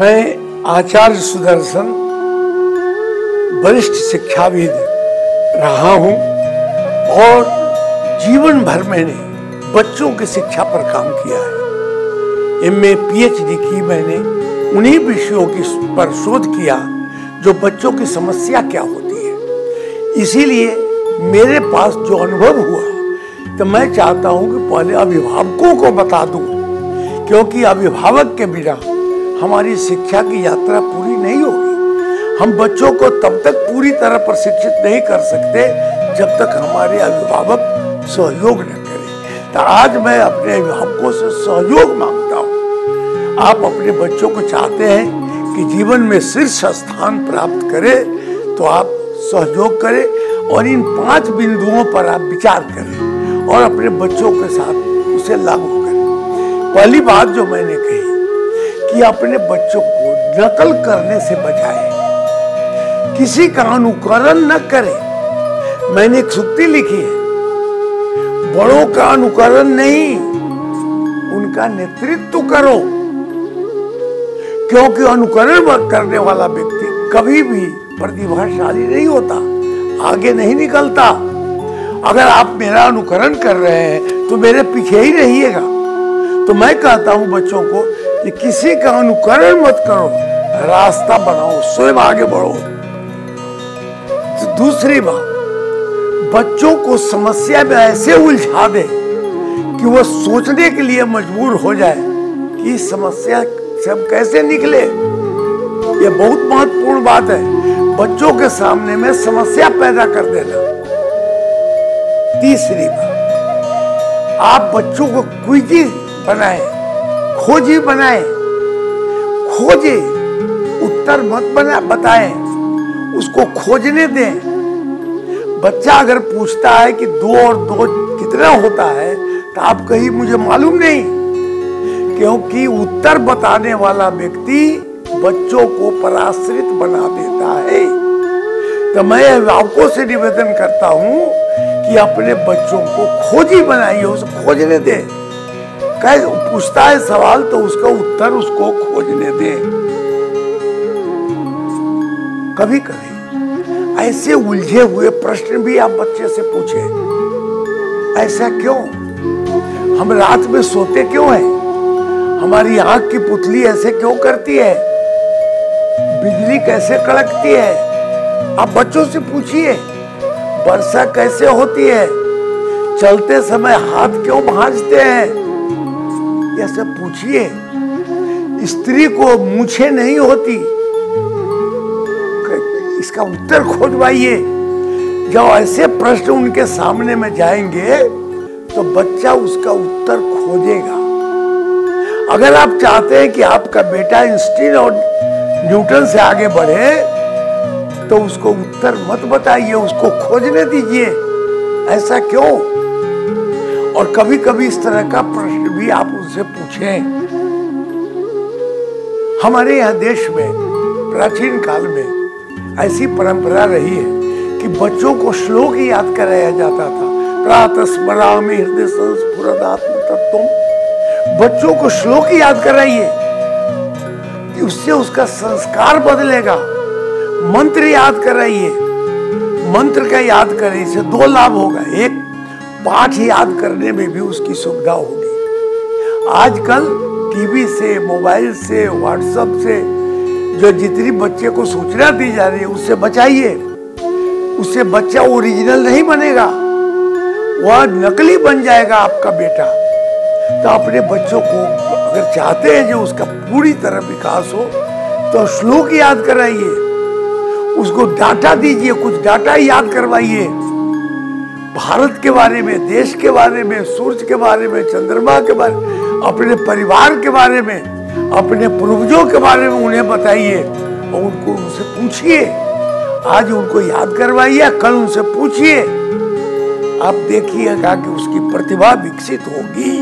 मैं आचार्य सुदर्शन वरिष्ठ शिक्षाविद रहा हूं और जीवन भर मैंने बच्चों की शिक्षा पर काम किया है। एमए पीएचडी की मैंने उन्हीं विषयों की पर शोध किया जो बच्चों की समस्या क्या होती है। इसीलिए मेरे पास जो अनुभव हुआ तो मैं चाहता हूं कि पहले अभिभावकों को बता दूं, क्योंकि अभिभावक के बिना हमारी शिक्षा की यात्रा पूरी नहीं होगी। हम बच्चों को तब तक पूरी तरह प्रशिक्षित नहीं कर सकते जब तक हमारे अभिभावक सहयोग न करें। तो आज मैं अपने अभिभावकों से सहयोग मांगता हूँ। आप अपने बच्चों को चाहते हैं कि जीवन में शीर्ष स्थान प्राप्त करें तो आप सहयोग करें और इन 5 बिंदुओं पर आप विचार करें और अपने बच्चों के साथ उसे लागू करें। पहली बात जो मैंने कही कि अपने बच्चों को नकल करने से बचाएं, किसी का अनुकरण न करें। मैंने एक सूक्ति लिखी है, बड़ों का अनुकरण नहीं, उनका नेतृत्व करो, क्योंकि अनुकरण करने वाला व्यक्ति कभी भी प्रतिभाशाली नहीं होता, आगे नहीं निकलता। अगर आप मेरा अनुकरण कर रहे हैं तो मेरे पीछे ही रहिएगा। तो मैं कहता हूं बच्चों को कि किसी का अनुकरण मत करो, रास्ता बनाओ, स्वयं आगे बढ़ो। तो दूसरी बात, बच्चों को समस्या में ऐसे उलझा दे कि वो सोचने के लिए मजबूर हो जाए कि इस समस्या से हम कैसे निकले। ये बहुत महत्वपूर्ण बात है, बच्चों के सामने में समस्या पैदा कर देना। तीसरी बात, आप बच्चों को क्विज़ बनाएं, खोजी बनाएं, खोजे, उत्तर मत बताएं, उसको खोजने दें। बच्चा अगर पूछता है कि 2 और 2 कितना होता है तो आप कहीं मुझे मालूम नहीं, क्योंकि उत्तर बताने वाला व्यक्ति बच्चों को पराश्रित बना देता है। तो मैं अभिभावकों से निवेदन करता हूं कि अपने बच्चों को खोजी बनाइए, उसे खोजने दें। कैसे पूछता है सवाल तो उसका उत्तर उसको खोजने दें। कभी कभी ऐसे उलझे हुए प्रश्न भी आप बच्चे से पूछें, ऐसा क्यों? हम रात में सोते क्यों हैं? हमारी आंख की पुतली ऐसे क्यों करती है? बिजली कैसे कड़कती है? आप बच्चों से पूछिए। वर्षा कैसे होती है? चलते समय हाथ क्यों भांजते हैं? ये सब पूछिए। स्त्री को मूछें नहीं होती, इसका उत्तर खोजवाइए। जब ऐसे प्रश्न उनके सामने में जाएंगे तो बच्चा उसका उत्तर खोजेगा। अगर आप चाहते हैं कि आपका बेटा आइंस्टीन और न्यूटन से आगे बढ़े तो उसको उत्तर मत बताइए, उसको खोजने दीजिए। ऐसा क्यों? और कभी कभी इस तरह का प्रश्न भी आप उनसे पूछें। हमारे यहाँ देश में प्राचीन काल में ऐसी परंपरा रही है कि बच्चों को श्लोक याद कराया जाता था। प्रातः स्मरामि हृदय संस्फुरदात्म तत्त्वम्। बच्चों को श्लोक याद कराइए कि उससे उसका संस्कार बदलेगा। मंत्र याद कराइए, मंत्र का याद करें, इससे 2 लाभ होगा। एक, पाठ याद करने में भी उसकी सुविधा होगी। आजकल टीवी से, मोबाइल से, व्हाट्सएप से जो जितनी बच्चे को सूचना दी जा रही है उससे बचाइए। उससे बच्चा ओरिजिनल नहीं बनेगा, वह नकली बन जाएगा आपका बेटा। तो अपने बच्चों को अगर चाहते हैं जो उसका पूरी तरह विकास हो तो श्लोक याद कराइए, उसको डाटा दीजिए, कुछ डाटा याद करवाइए। भारत के बारे में, देश के बारे में, सूर्य के बारे में, चंद्रमा के बारे में, अपने परिवार के बारे में, अपने पूर्वजों के बारे में उन्हें बताइए और उनको उनसे पूछिए। आज उनको याद करवाइए, कल उनसे पूछिए। आप देखिएगा कि उसकी प्रतिभा विकसित होगी।